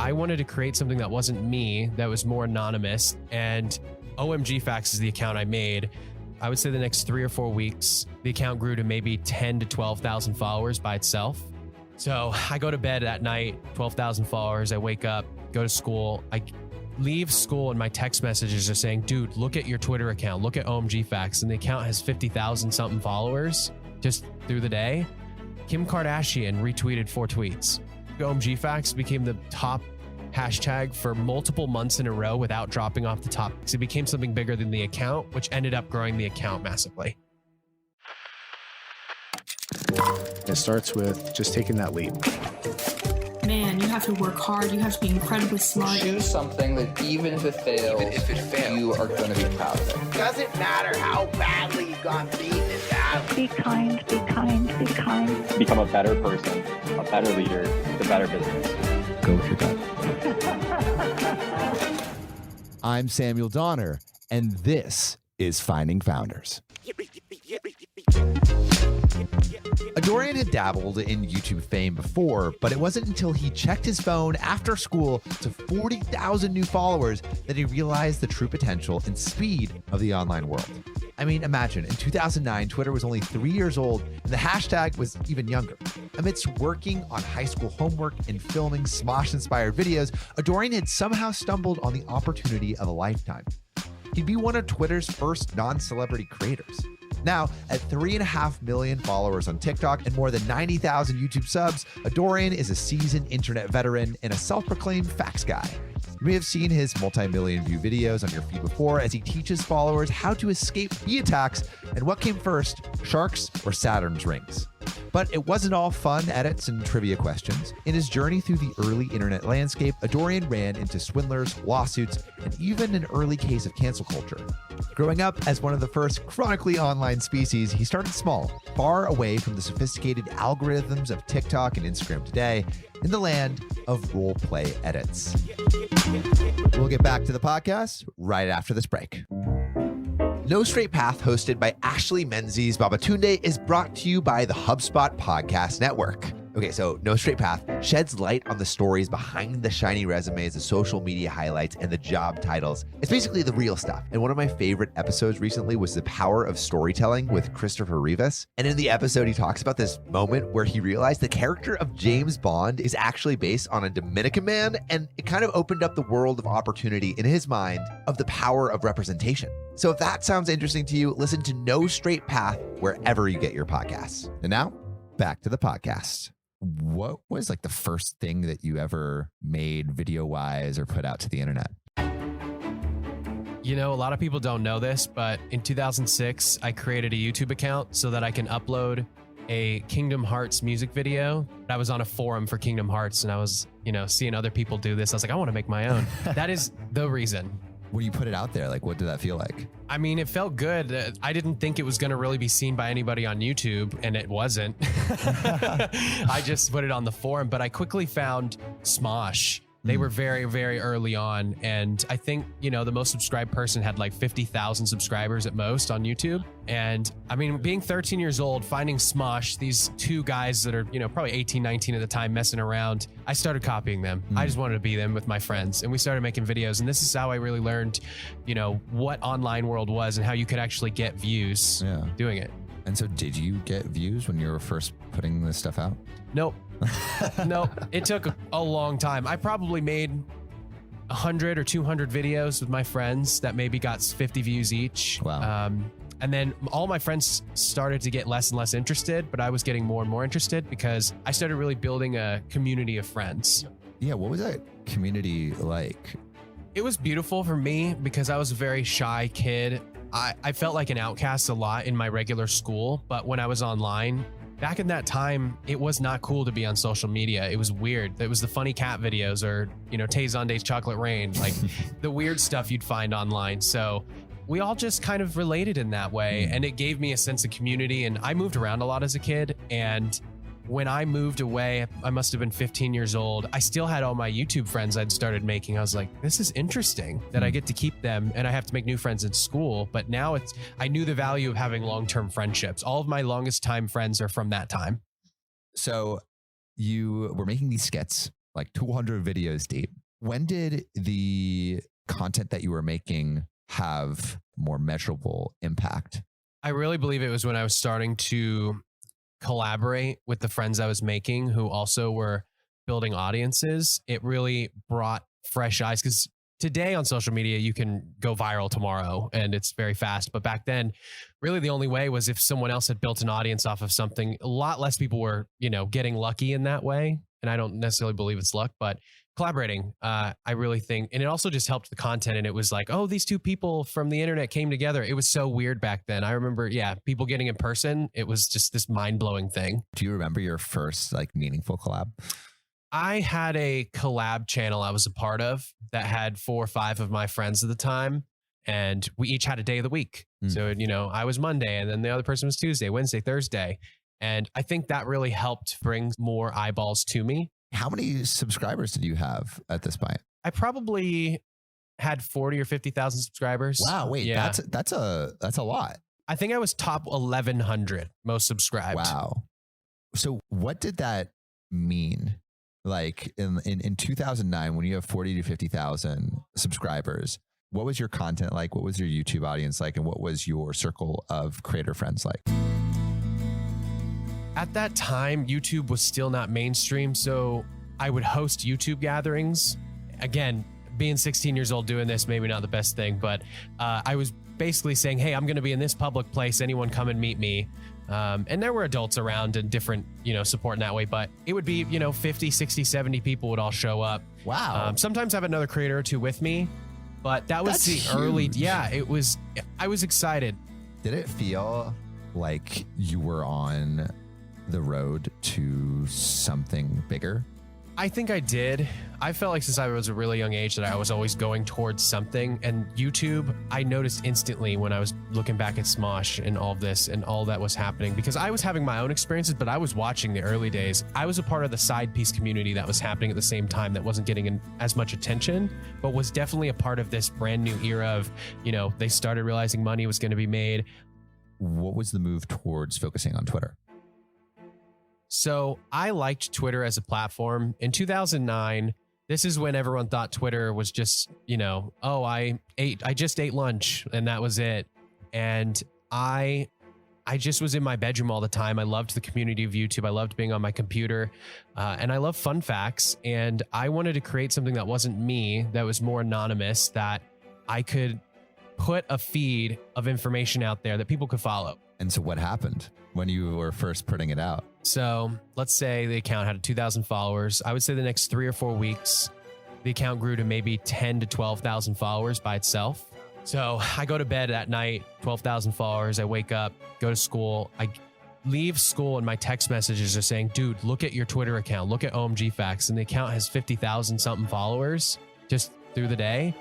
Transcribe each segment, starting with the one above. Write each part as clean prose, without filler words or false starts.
I wanted to create something that wasn't me, that was more anonymous. And OMG Facts is the account I made. I would say the next 3 or 4 weeks, the account grew to maybe 10 to 12,000 followers by itself. So I go to bed at night, 12,000 followers. I wake up, go to school. I leave school and my text messages are saying, dude, look at your Twitter account. Look at OMG Facts. And the account has 50,000 something followers just through the day. Kim Kardashian retweeted 4 tweets. OMG Facts became the top hashtag for multiple months in a row without dropping off the top. So it became something bigger than the account, which ended up growing the account massively. It starts with just taking that leap. Man, you have to work hard. You have to be incredibly smart. Choose something that even if it fails, you are going to be proud of it. Doesn't matter how badly you've gone beaten in battle. Be kind, be kind, be kind. Become a better person, a better leader, a better business. Go with your gut. I'm Samuel Donner, and this is Finding Founders. Adorian had dabbled in YouTube fame before, but it wasn't until he checked his phone after school to 40,000 new followers that he realized the true potential and speed of the online world. I mean, imagine, in 2009, Twitter was only 3 years old, and the hashtag was even younger. Amidst working on high school homework and filming Smosh-inspired videos, Adorian had somehow stumbled on the opportunity of a lifetime. He'd be one of Twitter's first non-celebrity creators. Now, at 3.5 million followers on TikTok and more than 90,000 YouTube subs, Adorian is a seasoned internet veteran and a self-proclaimed facts guy. You may have seen his multi-million view videos on your feed before as he teaches followers how to escape bee attacks and what came first, sharks or Saturn's rings. But it wasn't all fun edits and trivia questions. In his journey through the early internet landscape, Adorian ran into swindlers, lawsuits, and even an early case of cancel culture. Growing up as one of the first chronically online species, he started small, far away from the sophisticated algorithms of TikTok and Instagram today, in the land of role-play edits. We'll get back to the podcast right after this break. No Straight Path, hosted by Ashley Menzies Babatunde, is brought to you by the HubSpot Podcast Network. Okay, so No Straight Path sheds light on the stories behind the shiny resumes, the social media highlights, and the job titles. It's basically the real stuff. And one of my favorite episodes recently was The Power of Storytelling with Christopher Rivas. And in the episode, he talks about this moment where he realized the character of James Bond is actually based on a Dominican man, and it kind of opened up the world of opportunity in his mind of the power of representation. So if that sounds interesting to you, listen to No Straight Path wherever you get your podcasts. And now, back to the podcast. What was like the first thing that you ever made video-wise or put out to the internet? You know, a lot of people don't know this, but in 2006, I created a YouTube account so that I can upload a Kingdom Hearts music video. I was on a forum for Kingdom Hearts and I was, seeing other people do this. I was like, I want to make my own. That is the reason. When you put it out there, like, what did that feel like? I mean, it felt good. I didn't think it was going to really be seen by anybody on YouTube, and it wasn't. I just put it on the forum, but I quickly found Smosh. They were very, very early on, and I think, the most subscribed person had like 50,000 subscribers at most on YouTube. And I mean, being 13 years old, finding Smosh, these two guys that are, probably 18, 19 at the time, messing around, I started copying them. I just wanted to be them with my friends, and we started making videos. And this is how I really learned, what online world was and how you could actually get views doing it. And so did you get views when you were first putting this stuff out? Nope. No, it took a long time. I probably made 100 or 200 videos with my friends that maybe got 50 views each. Wow. And then all my friends started to get less and less interested, but I was getting more and more interested because I started really building a community of friends. Yeah, what was that community like? It was beautiful for me because I was a very shy kid. I felt like an outcast a lot in my regular school, but when I was online, back in that time, it was not cool to be on social media. It was weird. It was the funny cat videos or, Tay Zonde's Chocolate Rain, like the weird stuff you'd find online. So we all just kind of related in that way. And it gave me a sense of community. And I moved around a lot as a kid. And when I moved away, I must have been 15 years old. I still had all my YouTube friends I'd started making. I was like, this is interesting that I get to keep them and I have to make new friends in school. But now I knew the value of having long-term friendships. All of my longest time friends are from that time. So you were making these skits like 200 videos deep. When did the content that you were making have more measurable impact? I really believe it was when I was starting to collaborate with the friends I was making who also were building audiences. It really brought fresh eyes, because today on social media, you can go viral tomorrow and it's very fast. But back then, really the only way was if someone else had built an audience off of something. A lot less people were, getting lucky in that way. And I don't necessarily believe it's luck, but collaborating, I really think, and it also just helped the content. And it was like, oh, these two people from the internet came together. It was so weird back then. I remember, people getting in person. It was just this mind-blowing thing. Do you remember your first like meaningful collab? I had a collab channel I was a part of that had 4 or 5 of my friends at the time, and we each had a day of the week. So, I was Monday, and then the other person was Tuesday, Wednesday, Thursday. And I think that really helped bring more eyeballs to me. How many subscribers did you have at this point? I probably had 40 or 50,000 subscribers. Wow, wait, yeah. that's a lot. I think I was top 1,100 most subscribed. Wow. So what did that mean? Like in 2009, when you have 40 to 50,000 subscribers, what was your content like? What was your YouTube audience like? And what was your circle of creator friends like? At that time, YouTube was still not mainstream, so I would host YouTube gatherings. Again, being 16 years old doing this, maybe not the best thing, but I was basically saying, hey, I'm going to be in this public place. Anyone come and meet me. And there were adults around and different, support in that way, but it would be, 50, 60, 70 people would all show up. Wow. Sometimes I have another creator or two with me, but that was That's early. huge. Yeah, I was excited. Did it feel like you were on the road to something bigger? I think I did. I felt like since I was a really young age that I was always going towards something. And YouTube, I noticed instantly when I was looking back at Smosh and all of this and all that was happening, because I was having my own experiences, but I was watching the early days. I was a part of the side piece community that was happening at the same time that wasn't getting as much attention, but was definitely a part of this brand new era of, they started realizing money was going to be made. What was the move towards focusing on Twitter? So I liked Twitter as a platform. In 2009, this is when everyone thought Twitter was just, I just ate lunch and that was it. And I just was in my bedroom all the time. I loved the community of YouTube. I loved being on my computer, and I love fun facts. And I wanted to create something that wasn't me, that was more anonymous, that I could put a feed of information out there that people could follow. And so what happened when you were first putting it out? So let's say the account had 2,000 followers. I would say the next 3 or 4 weeks, the account grew to maybe 10 to 12,000 followers by itself. So I go to bed at night, 12,000 followers. I wake up, go to school. I leave school and my text messages are saying, dude, look at your Twitter account. Look at OMG Facts. And the account has 50,000 something followers just through the day.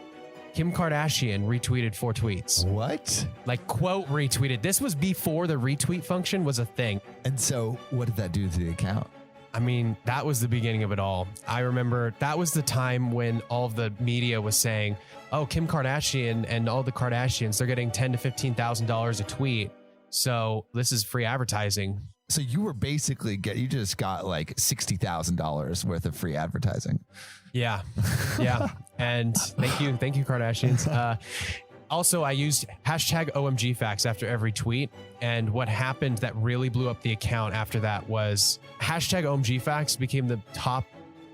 Kim Kardashian retweeted 4 tweets. What? Like, quote retweeted. This was before the retweet function was a thing. And so what did that do to the account? I mean, that was the beginning of it all. I remember that was the time when all of the media was saying, oh, Kim Kardashian and all the Kardashians, they're getting $10,000 to $15,000 a tweet. So this is free advertising. So you were basically you just got like $60,000 worth of free advertising. Yeah. Yeah. And thank you, Kardashians. Also, I used hashtag OMG Facts after every tweet. And what happened that really blew up the account after that was hashtag OMG Facts became the top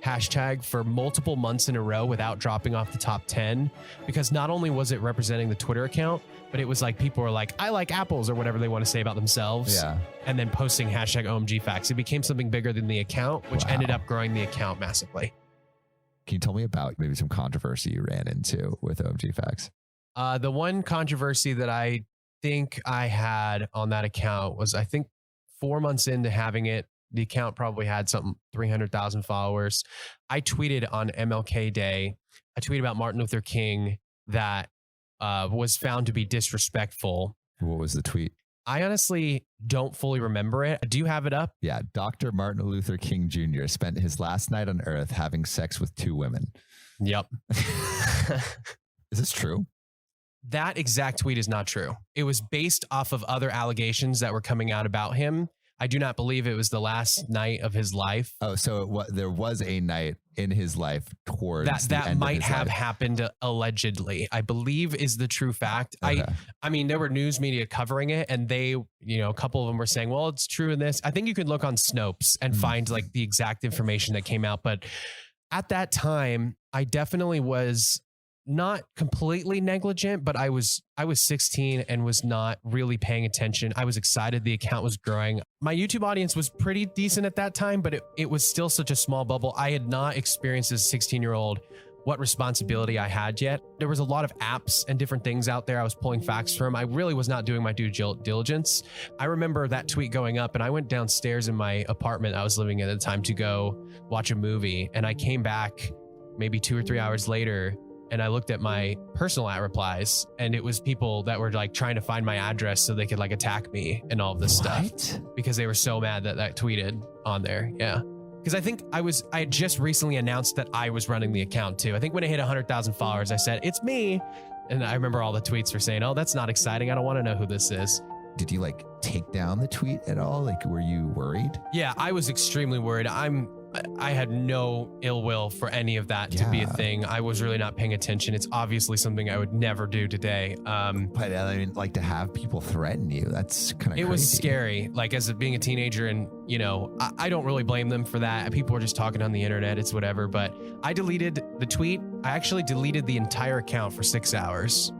hashtag for multiple months in a row without dropping off the top 10. Because not only was it representing the Twitter account, but it was like people were like, I like apples or whatever they want to say about themselves. Yeah. And then posting hashtag OMG Facts. It became something bigger than the account, which ended up growing the account massively. Can you tell me about maybe some controversy you ran into with OMG Facts? The one controversy that I think I had on that account was, I think 4 months into having it, the account probably had something 300,000 followers. I tweeted on MLK Day, I tweeted about Martin Luther King that was found to be disrespectful. What was the tweet? I honestly don't fully remember it. Do you have it up? Yeah. Dr. Martin Luther King Jr. spent his last night on earth having sex with 2 women. Yep. Is this true? That exact tweet is not true. It was based off of other allegations that were coming out about him. I do not believe it was the last night of his life. Oh, so there was a night in his life towards that might have happened allegedly, I believe is the true fact. Okay. I mean, there were news media covering it, and they, a couple of them were saying, well, it's true in this. I think you could look on Snopes and find like the exact information that came out. But at that time, I definitely was not completely negligent, but I was 16 and was not really paying attention. I was excited the account was growing. My YouTube audience was pretty decent at that time, but it was still such a small bubble. I had not experienced as a 16-year-old what responsibility I had yet. There was a lot of apps and different things out there I was pulling facts from. I really was not doing my due diligence. I remember that tweet going up, and I went downstairs in my apartment I was living in at the time to go watch a movie, and I came back maybe 2 or 3 hours later, and I looked at my personal replies, and it was people that were like trying to find my address so they could like attack me and all of this stuff because they were so mad that tweeted on there. Yeah. Because I think I had just recently announced that I was running the account too. I think when it hit 100,000 followers, I said, it's me. And I remember all the tweets were saying, oh, that's not exciting. I don't want to know who this is. Did you like take down the tweet at all? Like, were you worried? Yeah, I was extremely worried. I had no ill will for any of that to be a thing. I was really not paying attention. It's obviously something I would never do today. But I mean, like to have people threaten you, that's kind of crazy. It was scary. Like as being a teenager, and I don't really blame them for that. People were just talking on the internet. It's whatever. But I deleted the tweet. I actually deleted the entire account for 6 hours.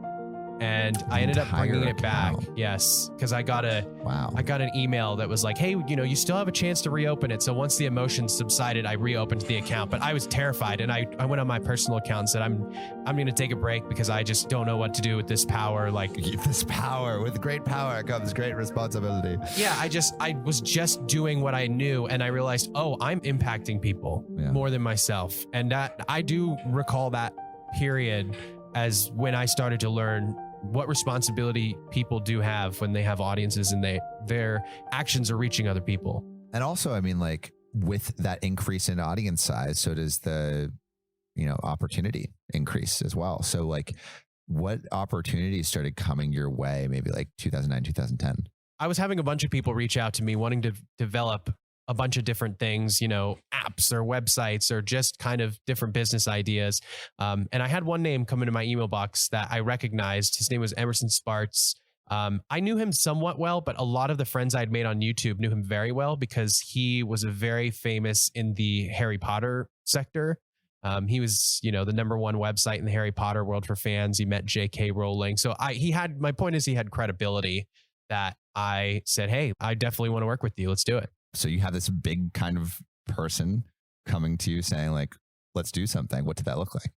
And I ended up bringing it back. Yes, because I got an email that was like, hey, you still have a chance to reopen it. So once the emotions subsided, I reopened the account. But I was terrified, and I went on my personal account and said, I'm going to take a break because I just don't know what to do with this power. Like this power, with great power comes great responsibility. Yeah, I was just doing what I knew, and I realized, oh, I'm impacting people more than myself. And that I do recall that period as when I started to learn what responsibility people do have when they have audiences and their actions are reaching other people. And also, I mean, like with that increase in audience size, so does the, opportunity increase as well. So like what opportunities started coming your way, maybe like 2009, 2010? I was having a bunch of people reach out to me wanting to develop a bunch of different things, apps or websites or just kind of different business ideas. And I had one name come into my email box that I recognized. His name was Emerson Sparts. I knew him somewhat well, but a lot of the friends I'd made on YouTube knew him very well because he was very famous in the Harry Potter sector. He was, the #1 website in the Harry Potter world for fans. He met J.K. Rowling. So my point is he had credibility that I said, hey, I definitely want to work with you. Let's do it. So you have this big kind of person coming to you saying like, let's do something. What did that look like?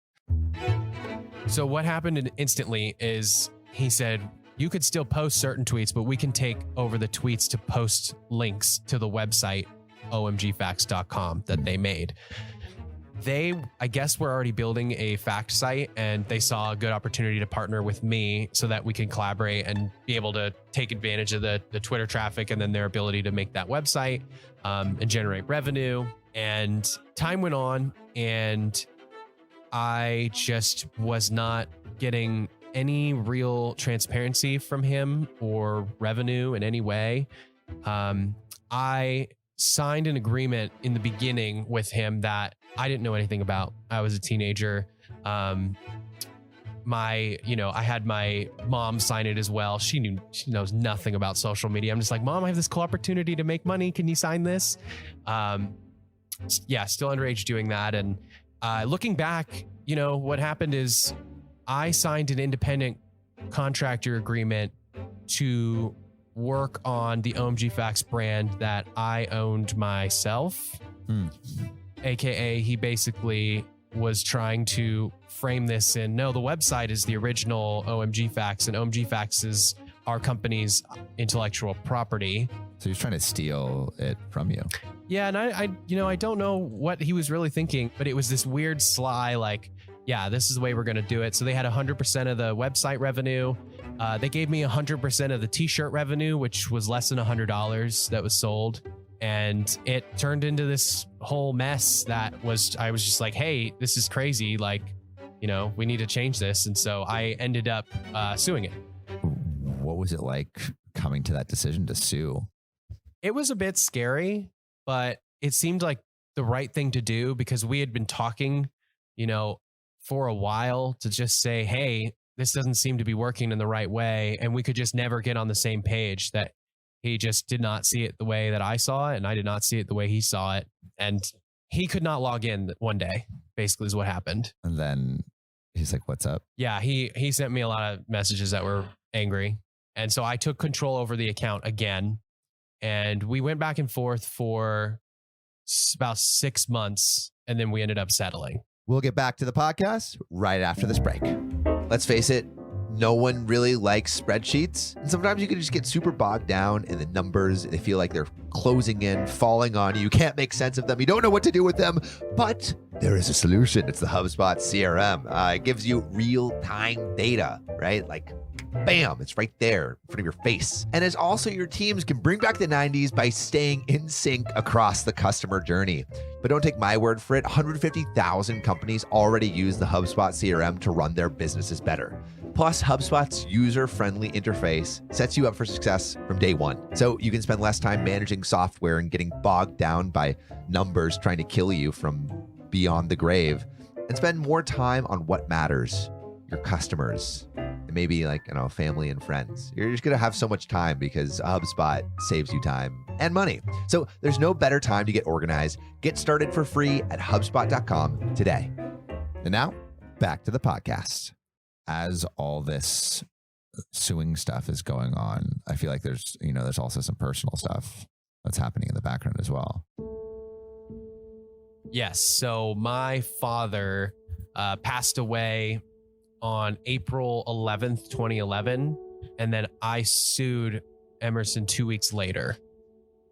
So what happened instantly is he said, you could still post certain tweets, but we can take over the tweets to post links to the website, omgfacts.com that they made. They, I guess, were already building a fact site, and they saw a good opportunity to partner with me so that we can collaborate and be able to take advantage of the Twitter traffic and then their ability to make that website and generate revenue. And time went on, and I just was not getting any real transparency from him or revenue in any way. I signed an agreement in the beginning with him that I didn't know anything about. I was a teenager. I had my mom sign it as well. She knows nothing about social media. I'm just like, Mom, I have this cool opportunity to make money. Can you sign this? Still underage doing that. And looking back, what happened is I signed an independent contractor agreement to work on the OMG Facts brand that I owned myself. AKA he basically was trying to frame this in, no, the website is the original OMG Facts, and OMG Facts is our company's intellectual property. So he's trying to steal it from you. Yeah, and I don't know what he was really thinking, but it was this weird sly, like, yeah, this is the way we're going to do it. So they had 100% of the website revenue. They gave me 100% of the t-shirt revenue, which was less than $100 that was sold. And it turned into this whole mess that I was just like, hey, this is crazy. Like, we need to change this. And so I ended up suing it. What was it like coming to that decision to sue? It was a bit scary, but it seemed like the right thing to do because we had been talking, for a while to just say, hey, this doesn't seem to be working in the right way. And we could just never get on the same page, that he just did not see it the way that I saw it. And I did not see it the way he saw it. And he could not log in one day, basically is what happened. And then he's like, what's up? Yeah, he sent me a lot of messages that were angry. And so I took control over the account again. And we went back and forth for about 6 months. And then we ended up settling. We'll get back to the podcast right after this break. Let's face it, no one really likes spreadsheets. And sometimes you can just get super bogged down in the numbers. They feel like they're closing in, falling on you. You can't make sense of them. You don't know what to do with them. But there is a solution. It's the HubSpot CRM. It gives you real-time data, right? Like, bam, it's right there in front of your face. And as also your teams can bring back the 90s by staying in sync across the customer journey. But don't take my word for it. 150,000 companies already use the HubSpot CRM to run their businesses better. Plus, HubSpot's user-friendly interface sets you up for success from day one. So you can spend less time managing software and getting bogged down by numbers trying to kill you from beyond the grave, and spend more time on what matters, your customers, and maybe family and friends. You're just going to have so much time because HubSpot saves you time and money. So there's no better time to get organized. Get started for free at HubSpot.com today. And now back to the podcast. As all this suing stuff is going on, I feel like there's also some personal stuff that's happening in the background as well. Yes. So my father passed away on April 11th, 2011. And then I sued Emerson 2 weeks later.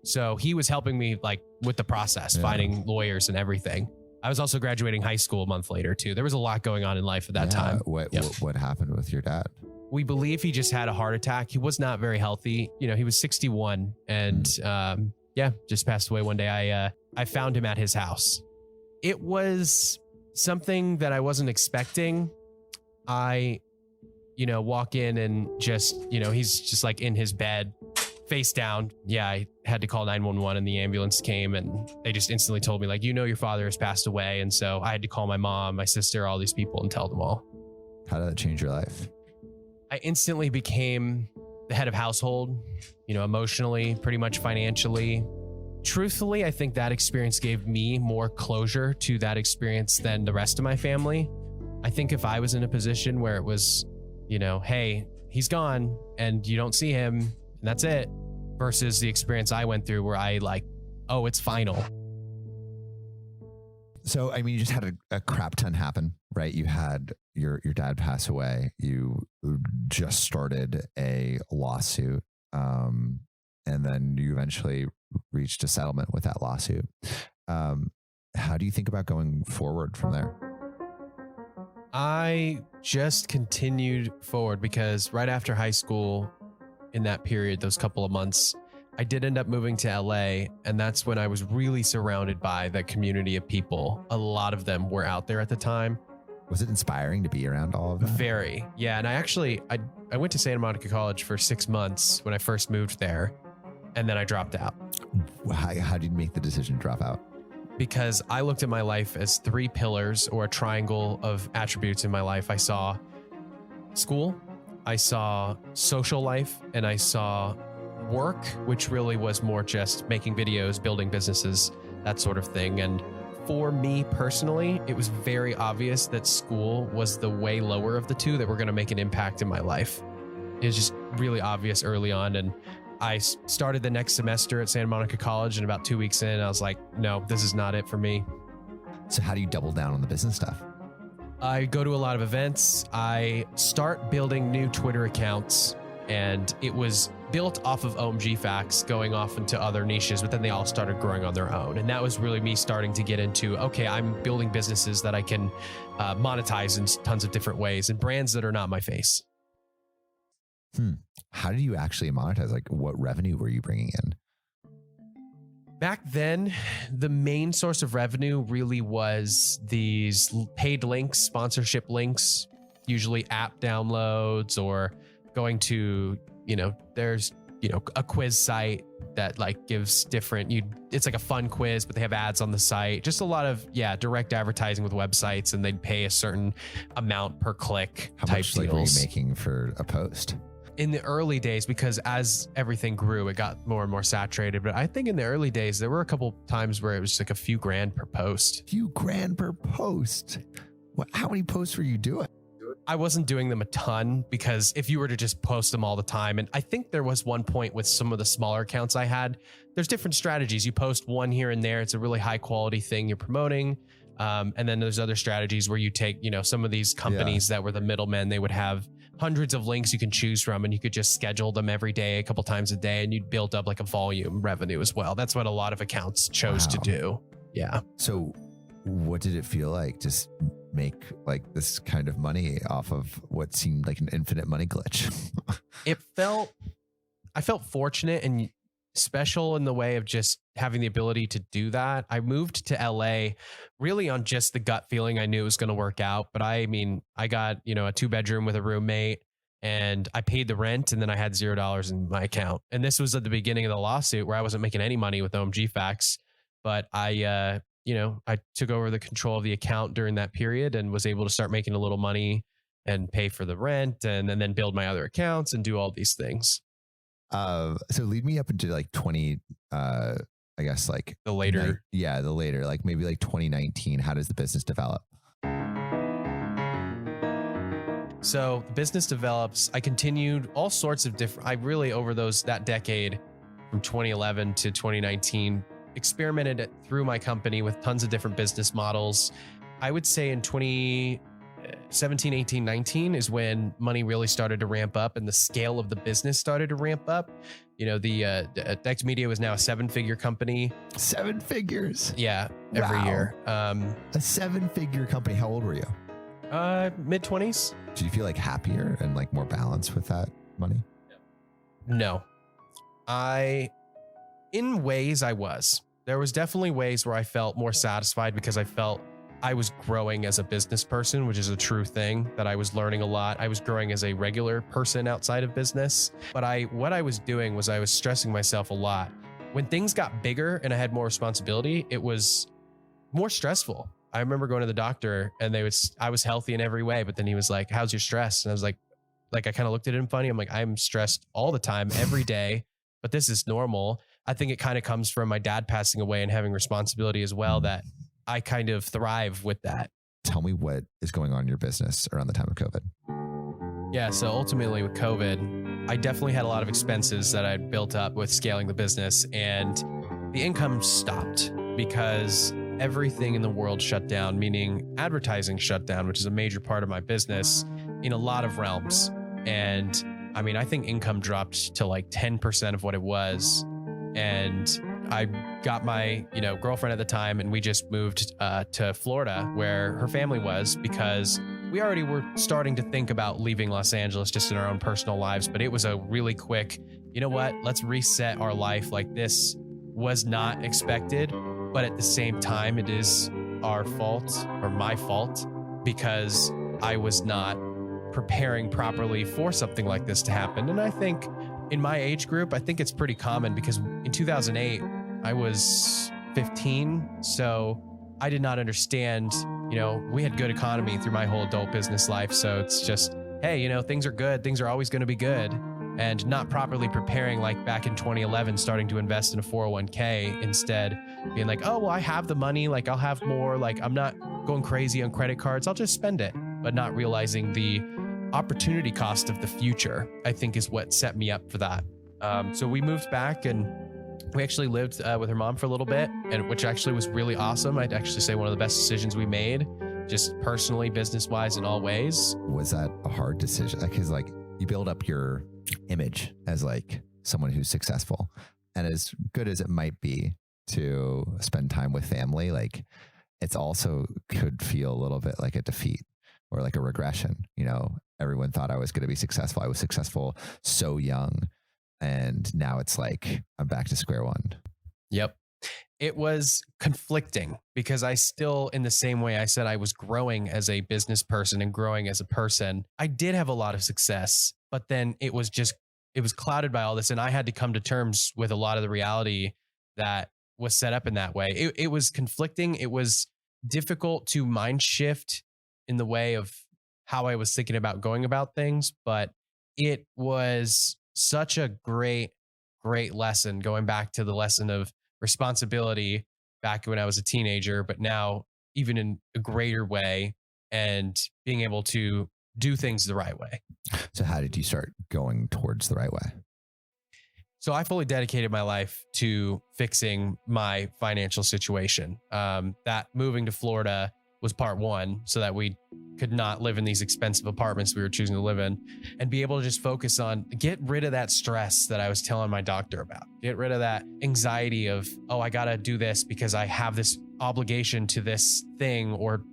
So he was helping me with the process, finding lawyers and everything. I was also graduating high school a month later too. There was a lot going on in life at that time. What happened with your dad? We believe he just had a heart attack. He was not very healthy. He was 61 and just passed away one day. I found him at his house. It was something that I wasn't expecting. I, walk in and just, he's just in his bed, face down. Yeah, I had to call 911 and the ambulance came and they just instantly told me your father has passed away. And so I had to call my mom, my sister, all these people and tell them all. How did that change your life? I instantly became the head of household, emotionally, pretty much financially. Truthfully, I think that experience gave me more closure to that experience than the rest of my family. I think if I was in a position where it was, hey, he's gone and you don't see him and that's it, versus the experience I went through where I oh, it's final. So, you just had a crap ton happen, right? You had your dad pass away. You just started a lawsuit. And then you eventually reached a settlement with that lawsuit. How do you think about going forward from there? I just continued forward because right after high school, in that period, those couple of months, I did end up moving to LA. And that's when I was really surrounded by that community of people. A lot of them were out there at the time. Was it inspiring to be around all of that? Very. Yeah. And I went to Santa Monica College for 6 months when I first moved there. And then I dropped out. How did you make the decision to drop out? Because I looked at my life as 3 pillars or a triangle of attributes in my life. I saw school, I saw social life, and I saw work, which really was more just making videos, building businesses, that sort of thing. And for me personally, it was very obvious that school was the way lower of the two that were going to make an impact in my life. It was just really obvious early on. And I started the next semester at Santa Monica College, and about 2 weeks in, I was like, no, this is not it for me. So how do you double down on the business stuff? I go to a lot of events. I start building new Twitter accounts, and it was built off of OMG Facts going off into other niches, but then they all started growing on their own. And that was really me starting to get into, okay, I'm building businesses that I can monetize in tons of different ways and brands that are not my face. How did you actually monetize? What revenue were you bringing in? Back then, the main source of revenue really was these paid links, sponsorship links, usually app downloads or going to, there's a quiz site that like gives it's like a fun quiz, but they have ads on the site. Just a lot of, direct advertising with websites, and they'd pay a certain amount per click. How much like were you making for a post? In the early days, because as everything grew, it got more and more saturated. But I think in the early days, there were a couple times where it was like a few grand per post. Few grand per post. How many posts were you doing? I wasn't doing them a ton, because if you were to just post them all the time, and I think there was one point with some of the smaller accounts I had, there's different strategies. You post one here and there. It's a really high quality thing you're promoting. And then there's other strategies where you take, some of these companies that were the middlemen, they would have hundreds of links you can choose from, and you could just schedule them every day, a couple times a day, and you'd build up like a volume revenue as well. That's what a lot of accounts chose to do. Yeah. So what did it feel like? Just make like this kind of money off of what seemed like an infinite money glitch? I felt fortunate and special in the way of just having the ability to do that. I moved to LA really on just the gut feeling. I knew it was going to work out, but I got, a 2-bedroom with a roommate, and I paid the rent, and then I had $0 in my account. And this was at the beginning of the lawsuit where I wasn't making any money with OMG Facts, but I took over the control of the account during that period and was able to start making a little money and pay for the rent, and then build my other accounts and do all these things. So lead me up into like 20, I guess like the later, like maybe like 2019. How does the business develop? So the business develops. I continued all sorts of different, over that decade from 2011 to 2019, experimented it through my company with tons of different business models. I would say in 2017, 18, 19 is when money really started to ramp up and the scale of the business started to ramp up. The Dex Media was now a 7-figure company. 7 figures? Yeah, every year. A 7-figure company. How old were you? Mid-20s. Did you feel like happier and like more balanced with that money? No. In ways I was. There was definitely ways where I felt more satisfied because I felt I was growing as a business person, which is a true thing, that I was learning a lot. I was growing as a regular person outside of business. But what I was doing was I was stressing myself a lot. When things got bigger and I had more responsibility, it was more stressful. I remember going to the doctor and I was healthy in every way, but then he was like, "How's your stress?" And I was like I kind of looked at him funny. I'm like, "I'm stressed all the time, every day, but this is normal." I think it kind of comes from my dad passing away and having responsibility as well, that I kind of thrive with that. Tell me what is going on in your business around the time of COVID. Yeah. So ultimately with COVID, I definitely had a lot of expenses that I'd built up with scaling the business, and the income stopped because everything in the world shut down, meaning advertising shut down, which is a major part of my business in a lot of realms. And I think income dropped to like 10% of what it was. And I got my, girlfriend at the time, and we just moved to Florida where her family was, because we already were starting to think about leaving Los Angeles just in our own personal lives. But it was a really quick, let's reset our life. Like, this was not expected, but at the same time, it is our fault, or my fault, because I was not preparing properly for something like this to happen. And I think in my age group, I think it's pretty common, because in 2008, I was 15. So I did not understand, we had good economy through my whole adult business life. So it's just, hey, things are good. Things are always going to be good. And not properly preparing, like back in 2011, starting to invest in a 401k, instead being like, oh, well, I have the money. Like, I'll have more. Like, I'm not going crazy on credit cards. I'll just spend it. But not realizing the opportunity cost of the future, I think, is what set me up for that. So we moved back, and we actually lived with her mom for a little bit, and which actually was really awesome. I'd actually say one of the best decisions we made, just personally, business-wise, in all ways. Was that a hard decision? Because you build up your image as someone who's successful, and as good as it might be to spend time with family, it's also could feel a little bit like a defeat or like a regression. Everyone thought I was going to be successful. I was successful so young, and now it's like I'm back to square one. Yep. It was conflicting, because I still, in the same way I said I was growing as a business person and growing as a person, I did have a lot of success, but then it was just it was clouded by all this, and I had to come to terms with a lot of the reality that was set up in that way. It was conflicting. It was difficult to mind shift in the way of how I was thinking about going about things, but it was such a great lesson, going back to the lesson of responsibility back when I was a teenager, but now even in a greater way, and being able to do things the right way. So how did you start going towards the right way? So I fully dedicated my life to fixing my financial situation. That moving to Florida was part one, so that we could not live in these expensive apartments we were choosing to live in, and be able to just focus on get rid of that stress that I was telling my doctor about. Get rid of that anxiety of, oh, I got to do this because I have this obligation to this thing, or,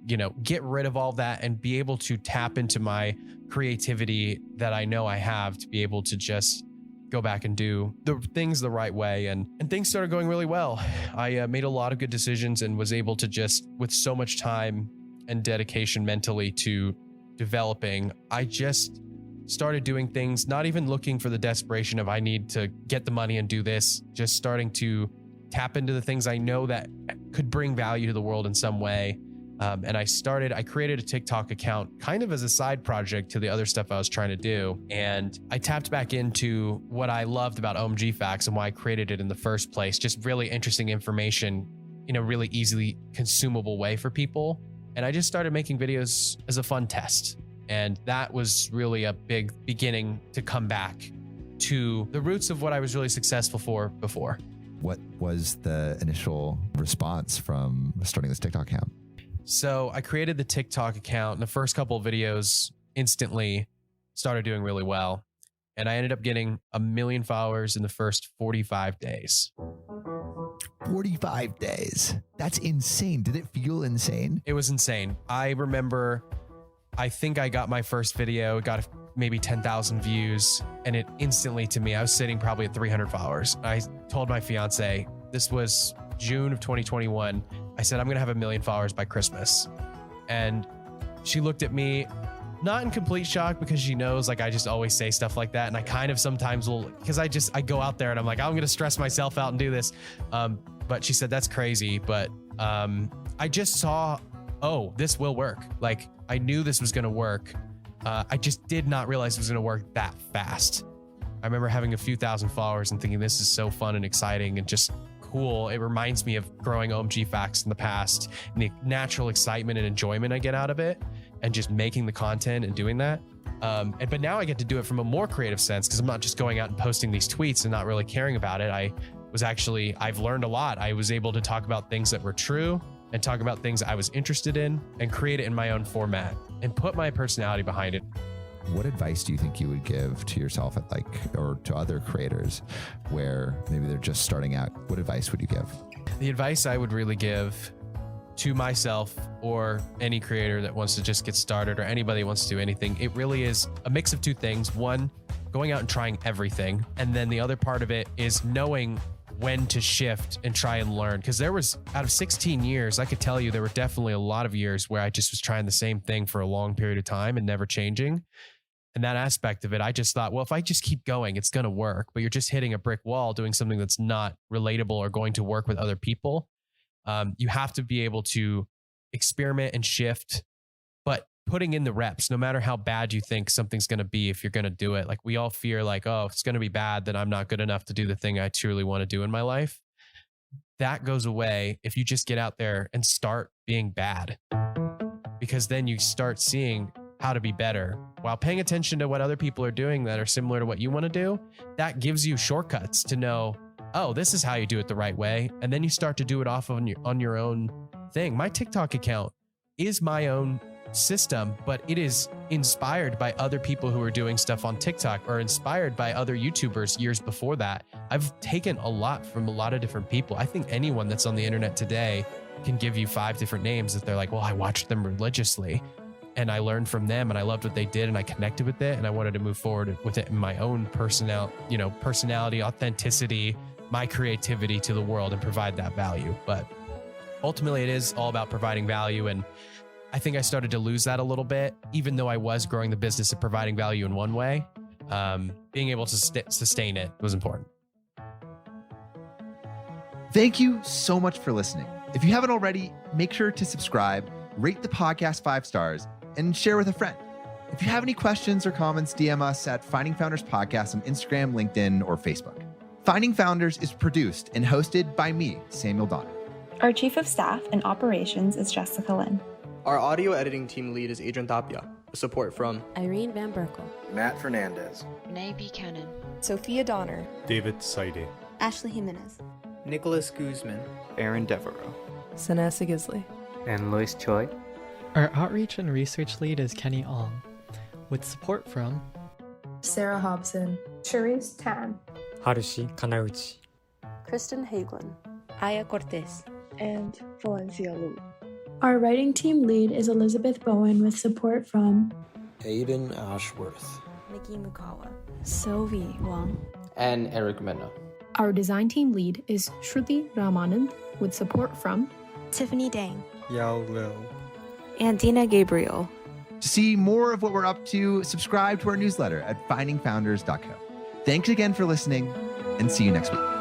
get rid of all that and be able to tap into my creativity that I know I have to be able to just go back and do the things the right way. And things started going really well. I made a lot of good decisions and was able to just, with so much time and dedication mentally to developing, I just started doing things, not even looking for the desperation of I need to get the money and do this, just starting to tap into the things I know that could bring value to the world in some way. And I created a TikTok account kind of as a side project to the other stuff I was trying to do. And I tapped back into what I loved about OMG Facts and why I created it in the first place. Just really interesting information in a really easily consumable way for people. And I just started making videos as a fun test. And that was really a big beginning to come back to the roots of what I was really successful for before. What was the initial response from starting this TikTok account? So I created the TikTok account, and the first couple of videos instantly started doing really well. And I ended up getting 1 million followers in the first 45 days. 45 days. That's insane. Did it feel insane? It was insane. I remember, I think I got my first video, got maybe 10,000 views, and it instantly, to me, I was sitting probably at 300 followers. I told my fiance, this was June of 2021. I said, I'm going to have 1 million followers by Christmas. And she looked at me, not in complete shock, because she knows, like, I just always say stuff like that. And I kind of sometimes will, because I go out there and I'm like, I'm going to stress myself out and do this. But she said, that's crazy. But I just saw, oh, this will work. Like, I knew this was going to work. I just did not realize it was going to work that fast. I remember having a few thousand followers and thinking, this is so fun and exciting and just cool. It reminds me of growing OMG Facts in the past and the natural excitement and enjoyment I get out of it, and just making the content and doing that. But now I get to do it from a more creative sense, because I'm not just going out and posting these tweets and not really caring about it. I've learned a lot. I was able to talk about things that were true and talk about things I was interested in and create it in my own format and put my personality behind it. What advice do you think you would give to yourself or to other creators where maybe they're just starting out? What advice would you give? The advice I would really give to myself or any creator that wants to just get started, or anybody who wants to do anything, it really is a mix of two things. One, going out and trying everything. And then the other part of it is knowing when to shift and try and learn. Because there was, out of 16 years, I could tell you there were definitely a lot of years where I just was trying the same thing for a long period of time and never changing. And that aspect of it, I just thought, well, if I just keep going, it's going to work. But you're just hitting a brick wall doing something that's not relatable or going to work with other people. You have to be able to experiment and shift, but putting in the reps, no matter how bad you think something's going to be, if you're going to do it. Like, we all fear, like, oh, it's going to be bad, then I'm not good enough to do the thing I truly want to do in my life. That goes away if you just get out there and start being bad, because then you start seeing how to be better while paying attention to what other people are doing that are similar to what you want to do. That gives you shortcuts to know, oh, this is how you do it the right way. And then you start to do it off on your own thing. My TikTok account is my own system, but it is inspired by other people who are doing stuff on TikTok, or inspired by other YouTubers years before that. I've taken a lot from a lot of different people. I think anyone that's on the internet today can give you 5 different names that they're like, well, I watched them religiously and I learned from them and I loved what they did and I connected with it and I wanted to move forward with it in my own personality, authenticity, my creativity to the world, and provide that value. But ultimately it is all about providing value. And I think I started to lose that a little bit, even though I was growing the business of providing value in one way. being able to sustain it was important. Thank you so much for listening. If you haven't already, make sure to subscribe, rate the podcast 5 stars, and share with a friend. If you have any questions or comments, DM us at Finding Founders Podcast on Instagram, LinkedIn, or Facebook. Finding Founders is produced and hosted by me, Samuel Donner. Our Chief of Staff and Operations is Jessica Lynn. Our audio editing team lead is Adrian Tapia, with support from Irene Van Berkel, Matt Fernandez, Renee Buchanan, Sophia Donner, David Saide, Ashley Jimenez, Nicholas Guzman, Aaron Devereaux, Sanessa Gisley, and Lois Choi. Our outreach and research lead is Kenny Ong, with support from Sarah Hobson, Cherise Tan, Harushi Kanauchi, Kristen Hagelin, Aya Cortez, and Valencia Lu. Our writing team lead is Elizabeth Bowen with support from Aiden Ashworth, Nikki Mukawa, Sylvie Wang, and Eric Mena. Our design team lead is Shruti Ramanand with support from Tiffany Dang, Yao Liu, and Dina Gabriel. To see more of what we're up to, subscribe to our newsletter at findingfounders.co. Thanks again for listening, and see you next week.